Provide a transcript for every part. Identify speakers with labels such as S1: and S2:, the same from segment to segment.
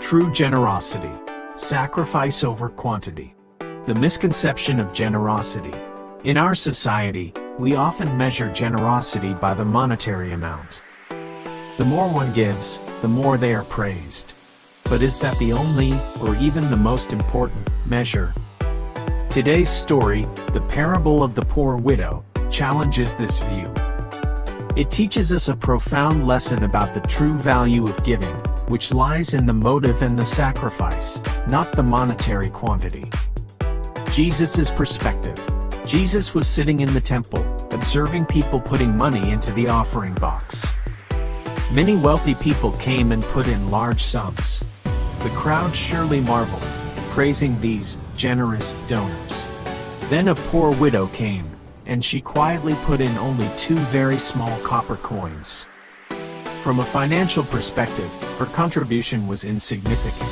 S1: True generosity. Sacrifice over quantity. The misconception of generosity. In our society, we often measure generosity by the monetary amount. The more one gives, the more they are praised. But is that the only, or even the most important, measure? Today's story, the parable of the poor widow, challenges this view. It teaches us a profound lesson about the true value of giving, which lies in the motive and the sacrifice, not the monetary quantity. Jesus' perspective. Jesus was sitting in the temple, observing people putting money into the offering box. Many wealthy people came and put in large sums. The crowd surely marveled, praising these generous donors. Then a poor widow came, and she quietly put in only 2 very small copper coins. From a financial perspective, her contribution was insignificant.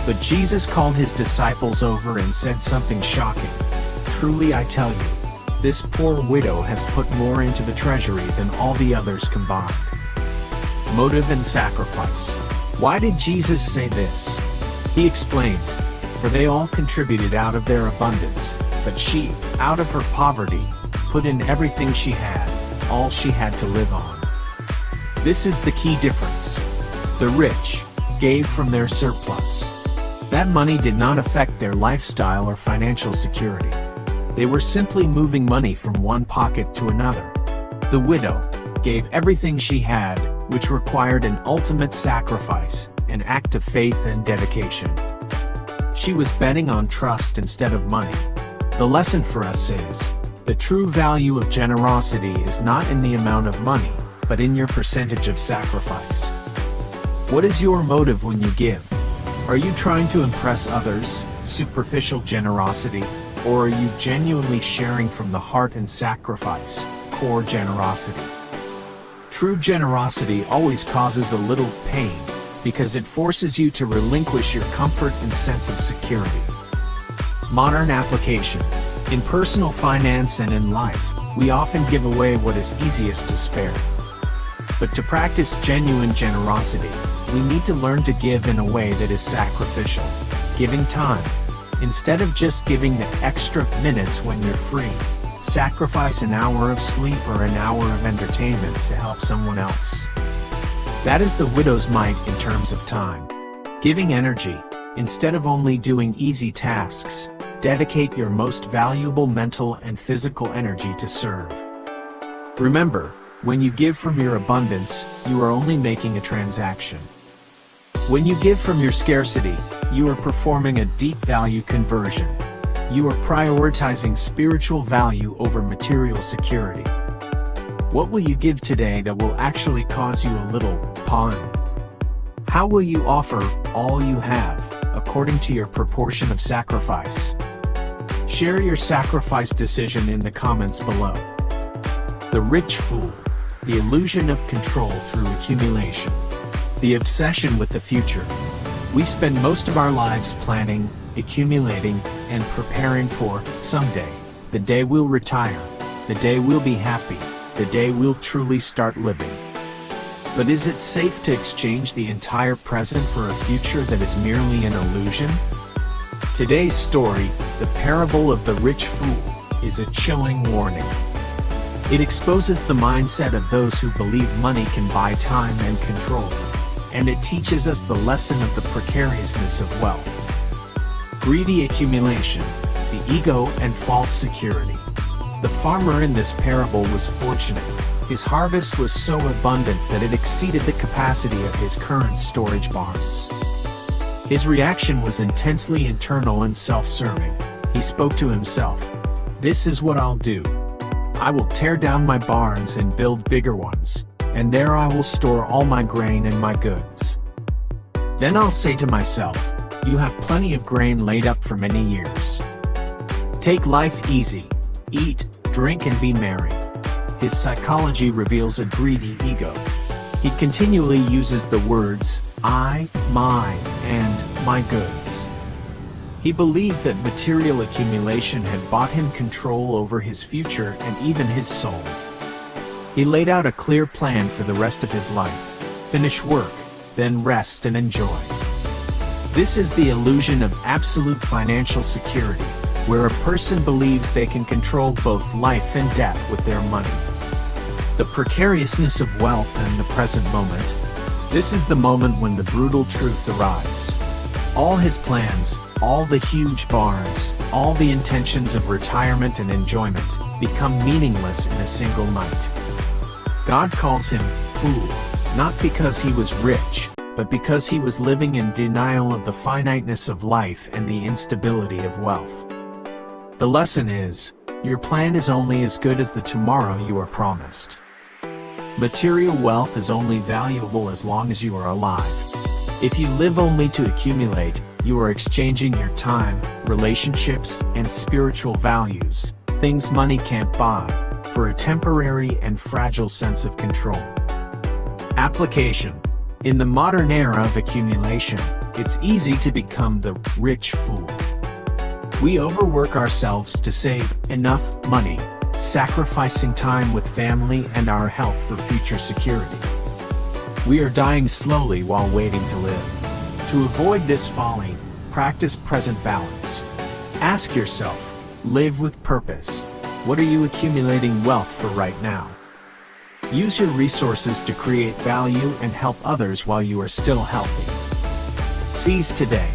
S1: But Jesus called his disciples over and said something shocking. Truly I tell you, this poor widow has put more into the treasury than all the others combined. Motive and sacrifice. Why did Jesus say this? He explained, for they all contributed out of their abundance, but she, out of her poverty, put in everything she had, all she had to live on. This is the key difference. The rich gave from their surplus. That money did not affect their lifestyle or financial security. They were simply moving money from one pocket to another. The widow gave everything she had, which required an ultimate sacrifice, an act of faith and dedication. She was betting on trust instead of money. The lesson for us is, the true value of generosity is not in the amount of money, but in your percentage of sacrifice. What is your motive when you give? Are you trying to impress others, superficial generosity, or are you genuinely sharing from the heart and sacrifice, core generosity? True generosity always causes a little pain, because it forces you to relinquish your comfort and sense of security. Modern application. In personal finance and in life, we often give away what is easiest to spare. But to practice genuine generosity, we need to learn to give in a way that is sacrificial, giving time. Instead of just giving the extra minutes when you're free, sacrifice an hour of sleep or an hour of entertainment to help someone else. That is the widow's might in terms of time. Giving energy. Instead of only doing easy tasks, dedicate your most valuable mental and physical energy to serve. Remember, when you give from your abundance, you are only making a transaction. When you give from your scarcity, you are performing a deep value conversion. You are prioritizing spiritual value over material security. What will you give today that will actually cause you a little pause? How will you offer all you have, according to your proportion of sacrifice? Share your sacrifice decision in the comments below. The rich fool. The illusion of control through accumulation. The obsession with the future. We spend most of our lives planning, accumulating, and preparing for someday, the day we'll retire, the day we'll be happy, the day we'll truly start living. But is it safe to exchange the entire present for a future that is merely an illusion? Today's story, the parable of the rich fool, is a chilling warning. It exposes the mindset of those who believe money can buy time and control, and it teaches us the lesson of the precariousness of wealth. Greedy accumulation, the ego and false security. The farmer in this parable was fortunate. His harvest was so abundant that it exceeded the capacity of his current storage barns. His reaction was intensely internal and self-serving. He spoke to himself, "This is what I'll do. I will tear down my barns and build bigger ones, and there I will store all my grain and my goods. Then I'll say to myself, you have plenty of grain laid up for many years. Take life easy, eat, drink and be merry." His psychology reveals a greedy ego. He continually uses the words, "I, my, and my goods." He believed that material accumulation had bought him control over his future and even his soul. He laid out a clear plan for the rest of his life. Finish work, then rest and enjoy. This is the illusion of absolute financial security, where a person believes they can control both life and death with their money. The precariousness of wealth and the present moment. This is the moment when the brutal truth arrives. All his plans, all the huge barns, all the intentions of retirement and enjoyment become meaningless in a single night. God calls him fool, not because he was rich, but because he was living in denial of the finiteness of life and the instability of wealth. The lesson is, your plan is only as good as the tomorrow you are promised. Material wealth is only valuable as long as you are alive. If you live only to accumulate, you are exchanging your time, relationships, and spiritual values, things money can't buy, for a temporary and fragile sense of control. Application. In the modern era of accumulation, it's easy to become the rich fool. We overwork ourselves to save enough money, sacrificing time with family and our health for future security. We are dying slowly while waiting to live. To avoid this folly, practice present balance. Ask yourself, live with purpose. What are you accumulating wealth for right now? Use your resources to create value and help others while you are still healthy. Seize today.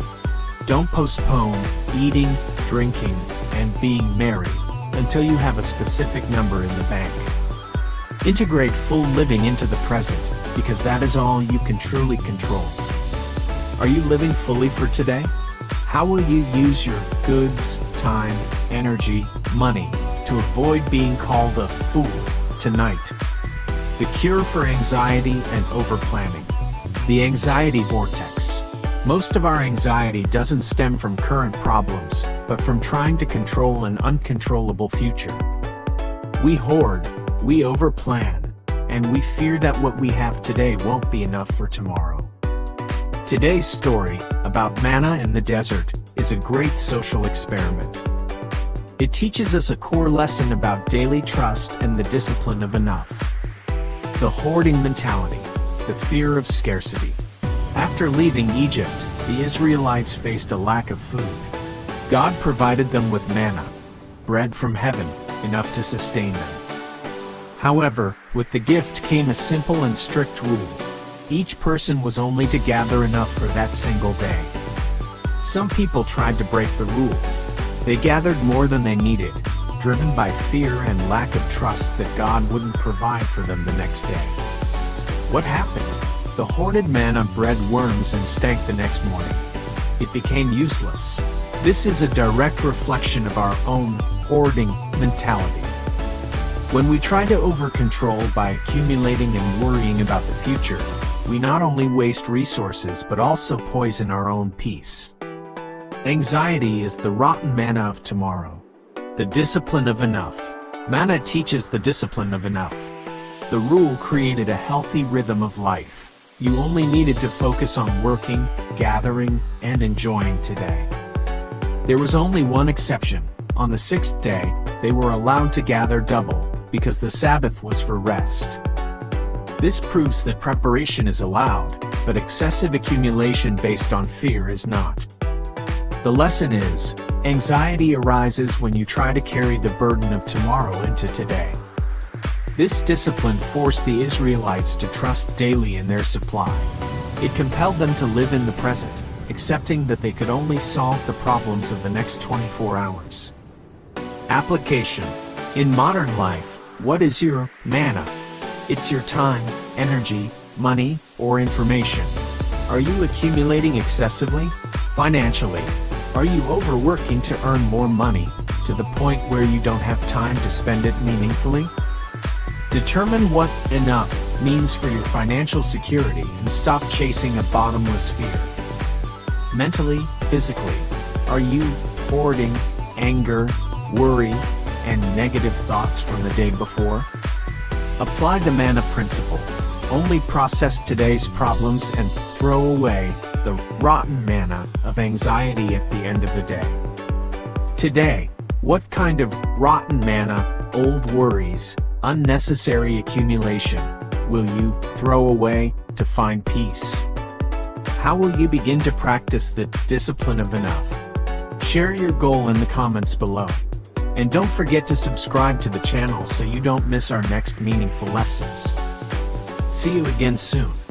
S1: Don't postpone eating, drinking, and being merry until you have a specific number in the bank. Integrate full living into the present, because that is all you can truly control. Are you living fully for today? How will you use your goods, time, energy, money to avoid being called a fool tonight? The cure for anxiety and overplanning. The anxiety vortex. Most of our anxiety doesn't stem from current problems, but from trying to control an uncontrollable future. We hoard, we overplan, and we fear that what we have today won't be enough for tomorrow. Today's story, about manna in the desert, is a great social experiment. It teaches us a core lesson about daily trust and the discipline of enough. The hoarding mentality, the fear of scarcity. After leaving Egypt, the Israelites faced a lack of food. God provided them with manna, bread from heaven, enough to sustain them. However, with the gift came a simple and strict rule. Each person was only to gather enough for that single day. Some people tried to break the rule. They gathered more than they needed, driven by fear and lack of trust that God wouldn't provide for them the next day. What happened? The hoarded manna bred worms and stank the next morning. It became useless. This is a direct reflection of our own hoarding mentality. When we try to over-control by accumulating and worrying about the future, we not only waste resources but also poison our own peace. Anxiety is the rotten manna of tomorrow. The discipline of enough. Manna teaches the discipline of enough. The rule created a healthy rhythm of life. You only needed to focus on working, gathering, and enjoying today. There was only one exception. On the sixth day, they were allowed to gather double, because the Sabbath was for rest. This proves that preparation is allowed, but excessive accumulation based on fear is not. The lesson is, anxiety arises when you try to carry the burden of tomorrow into today. This discipline forced the Israelites to trust daily in their supply. It compelled them to live in the present, accepting that they could only solve the problems of the next 24 hours. Application. In modern life, what is your manna? It's your time, energy, money, or information. Are you accumulating excessively? Financially, are you overworking to earn more money, to the point where you don't have time to spend it meaningfully? Determine what enough means for your financial security and stop chasing a bottomless fear. Mentally, physically, are you hoarding anger, worry, and negative thoughts from the day before? Apply the manna principle. Only process today's problems and throw away the rotten manna of anxiety at the end of the day. Today, what kind of rotten manna, old worries, unnecessary accumulation will you throw away to find peace? How will you begin to practice the discipline of enough? Share your goal in the comments below. And don't forget to subscribe to the channel so you don't miss our next meaningful lessons. See you again soon.